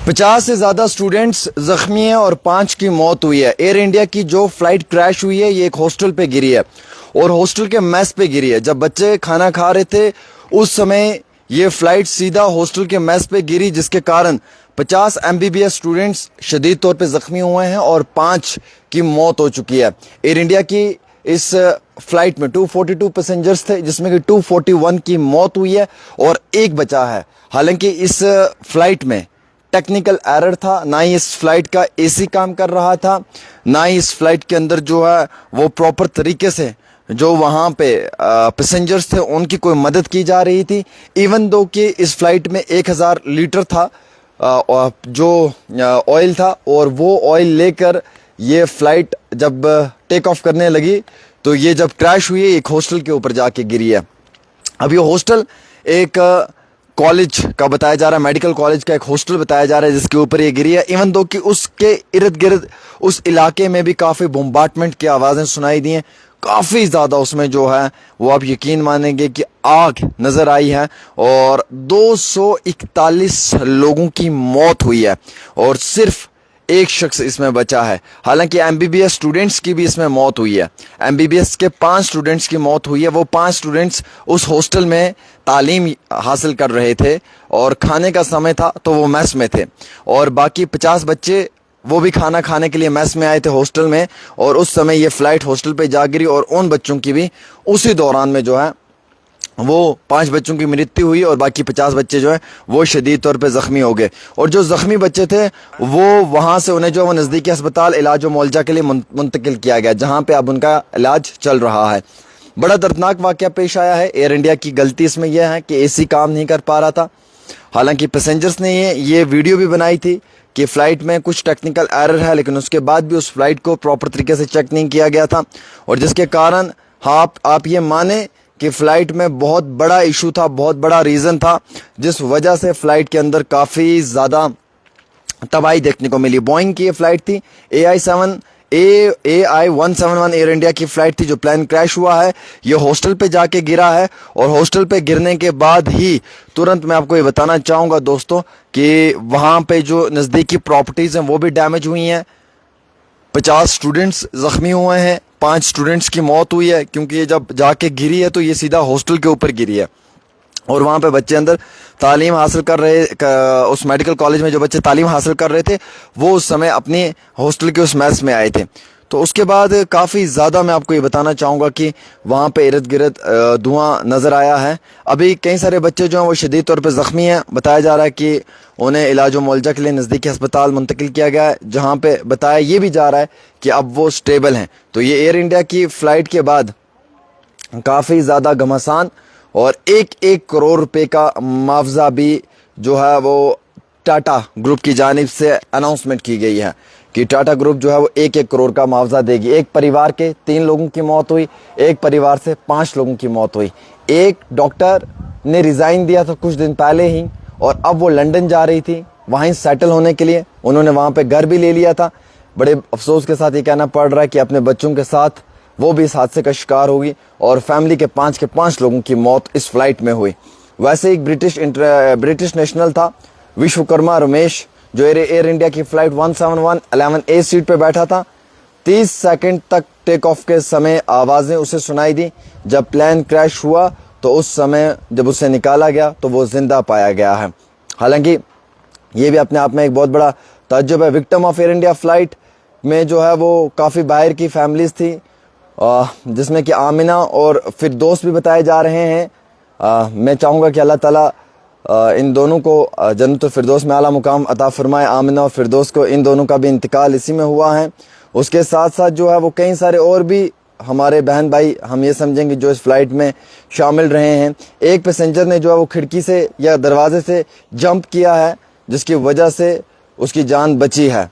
50 से ज़्यादा स्टूडेंट्स ज़ख्मी हैं और 5 की मौत हुई है। एयर इंडिया की जो फ्लाइट क्रैश हुई है ये एक हॉस्टल पे गिरी है और हॉस्टल के मेस पे गिरी है। जब बच्चे खाना खा रहे थे उस समय ये फ्लाइट सीधा हॉस्टल के मेस पे गिरी, जिसके कारण 50 MBBS स्टूडेंट्स शदीद तौर पे ज़ख्मी हुए हैं और 5 की मौत हो चुकी है। एयर इंडिया की इस फ्लाइट में 242 पैसेंजर्स थे, जिसमें कि 241 की मौत हुई है और एक बचा है। हालांकि इस फ्लाइट में टेक्निकल एरर था, ना ही इस फ्लाइट का एसी काम कर रहा था, ना ही इस फ्लाइट के अंदर जो है वो प्रॉपर तरीके से जो वहाँ पे पैसेंजर्स थे उनकी कोई मदद की जा रही थी। इवन दो कि इस फ्लाइट में 1000 लीटर था जो ऑयल था, और वो ऑयल लेकर ये फ्लाइट जब टेक ऑफ करने लगी तो ये जब क्रैश हुई एक हॉस्टल के ऊपर जाके गिरी है। अब ये हॉस्टल एक कॉलेज का बताया जा रहा है, मेडिकल कॉलेज का एक हॉस्टल बताया जा रहा है जिसके ऊपर ये गिरी है। इवन दो कि उसके इर्द गिर्द उस इलाके में भी काफ़ी बम्बार्टमेंट की आवाज़ें सुनाई दी हैं, काफ़ी ज़्यादा उसमें जो है वो आप यकीन मानेंगे कि आग नज़र आई है और 241 लोगों की मौत हुई है और सिर्फ एक शख्स इसमें बचा है। हालांकि MBBS स्टूडेंट्स की भी इसमें मौत हुई है। MBBS के 5 स्टूडेंट्स की मौत हुई है। वो 5 स्टूडेंट्स उस हॉस्टल में तालीम हासिल कर रहे थे और खाने का समय था तो वो मेस में थे, और बाकी 50 बच्चे वो भी खाना खाने के लिए मेस में आए थे हॉस्टल में, और उस समय ये फ्लाइट हॉस्टल पे जा गिरी और उन बच्चों की भी उसी दौरान में जो है वो 5 बच्चों की मृत्यु हुई और बाकी 50 बच्चे जो है वो शदीद तौर पे ज़ख्मी हो गए। और जो ज़ख्मी बच्चे थे वो वहाँ से उन्हें जो वो नज़दीकी अस्पताल इलाज व मुआवजा के लिए मुंतकिल किया गया, जहाँ पे अब उनका इलाज चल रहा है। बड़ा दर्दनाक वाक़या पेश आया है। एयर इंडिया की गलती इसमें यह है कि एसी काम नहीं कर पा रहा था। हालांकि पैसेंजर्स ने ये वीडियो भी बनाई थी कि फ़्लाइट में कुछ टेक्निकल एरर है, लेकिन उसके बाद भी उस फ्लाइट को प्रॉपर तरीके से चेक नहीं किया गया था, और जिसके कारण हाँ आप ये माने कि फ़्लाइट में बहुत बड़ा इशू था, बहुत बड़ा रीज़न था जिस वजह से फ़्लाइट के अंदर काफ़ी ज़्यादा तबाही देखने को मिली। बोइंग की ये फ़्लाइट थी AI-171 एयर इंडिया की फ़्लाइट थी जो प्लेन क्रैश हुआ है। ये हॉस्टल पे जाके गिरा है और हॉस्टल पे गिरने के बाद ही तुरंत मैं आपको ये बताना चाहूँगा दोस्तों कि वहाँ पे जो नज़दीकी प्रॉपर्टीज़ हैं वो भी डैमेज हुई हैं। 50 स्टूडेंट्स ज़ख्मी हुए हैं, 5 स्टूडेंट्स की मौत हुई है, क्योंकि ये जब जाके गिरी है तो ये सीधा हॉस्टल के ऊपर गिरी है और वहाँ पे बच्चे अंदर तालीम हासिल कर रहे, उस मेडिकल कॉलेज में जो बच्चे तालीम हासिल कर रहे थे वो उस समय अपने हॉस्टल के उस मेस में आए थे। तो उसके बाद काफ़ी ज़्यादा मैं आपको ये बताना चाहूँगा कि वहाँ पे इर्द गिर्द धुआं नज़र आया है। अभी कई सारे बच्चे जो हैं वो शदीद तौर पे ज़ख्मी हैं। बताया जा रहा है कि उन्हें इलाज व मुआवजा के लिए नज़दीकी अस्पताल मुंतकिल किया गया है, जहाँ पे बताया ये भी जा रहा है कि अब वो स्टेबल हैं। तो ये एयर इंडिया की फ़्लाइट के बाद काफ़ी ज़्यादा घमासान और 1-1 करोड़ रुपए का मुआवजा भी जो है वो टाटा ग्रुप की जानिब से अनाउंसमेंट की गई है कि टाटा ग्रुप जो है वो 1-1 करोड़ का मुआवजा देगी। एक परिवार के 3 लोगों की मौत हुई, एक परिवार से 5 लोगों की मौत हुई। एक डॉक्टर ने रिज़ाइन दिया था कुछ दिन पहले ही और अब वो लंदन जा रही थी वहीं सेटल होने के लिए। उन्होंने वहाँ पे घर भी ले लिया था। बड़े अफसोस के साथ ये कहना पड़ रहा है कि अपने बच्चों के साथ वो भी इस हादसे का शिकार होगी और फैमिली के 5 लोगों की मौत इस फ्लाइट में हुई। वैसे एक ब्रिटिश नेशनल था विश्वकर्मा रमेश, जो एयर इंडिया की फ़्लाइट 171-11A सीट पे बैठा था। 30 सेकंड तक टेक ऑफ के समय आवाज़ें उसे सुनाई दी। जब प्लेन क्रैश हुआ तो उस समय जब उसे निकाला गया तो वो जिंदा पाया गया है। हालांकि ये भी अपने आप में एक बहुत बड़ा तजुर्बा है। Victim of air India flight में जो है वो काफ़ी बाहर की फैमिलीज़ थी, जिसमें कि आमिना और फिरदौस भी बताए जा रहे हैं। मैं चाहूँगा कि अल्लाह ताला इन दोनों को जन्नतुल फिरदौस में आला मुकाम अता फरमाए। आमिना और फिरदौस को, इन दोनों का भी इंतकाल इसी में हुआ है। उसके साथ साथ जो है वो कई सारे और भी हमारे बहन भाई हम ये समझेंगे जो इस फ्लाइट में शामिल रहे हैं। एक पैसेंजर ने जो है वो खिड़की से या दरवाजे से जंप किया है जिसकी वजह से उसकी जान बची है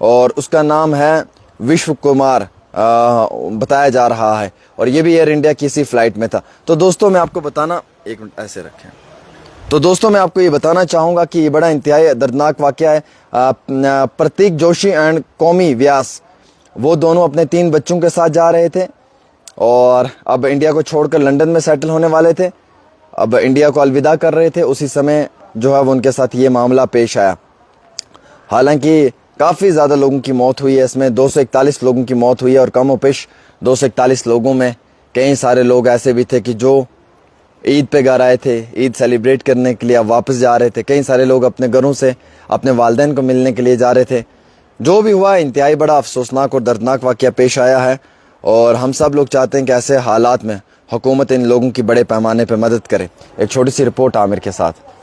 और उसका नाम है विश्व कुमार बताया जा रहा है, और ये भी एयर इंडिया की इसी फ्लाइट में था। तो दोस्तों मैं आपको बताना, एक मिनट ऐसे रखें, तो दोस्तों मैं आपको ये बताना चाहूँगा कि ये बड़ा इंतहाई दर्दनाक वाक़या है। प्रतीक जोशी एंड कौमी व्यास वो दोनों अपने 3 बच्चों के साथ जा रहे थे और अब इंडिया को छोड़कर लंदन में सेटल होने वाले थे। अब इंडिया को अलविदा कर रहे थे, उसी समय जो है वो उनके साथ ये मामला पेश आया। हालांकि काफ़ी ज़्यादा लोगों की मौत हुई है इसमें, 241 लोगों की मौत हुई है और कमोपेश 241 लोगों में कई सारे लोग ऐसे भी थे कि जो ईद पे घर आए थे, ईद सेलिब्रेट करने के लिए अब वापस जा रहे थे। कई सारे लोग अपने घरों से अपने वालिदैन को मिलने के लिए जा रहे थे। जो भी हुआ, इंतहाई बड़ा अफसोसनाक और दर्दनाक वाक़या पेश आया है और हम सब लोग चाहते हैं कि ऐसे हालात में हुकूमत इन लोगों की बड़े पैमाने पर मदद करे। एक छोटी सी रिपोर्ट आमिर के साथ।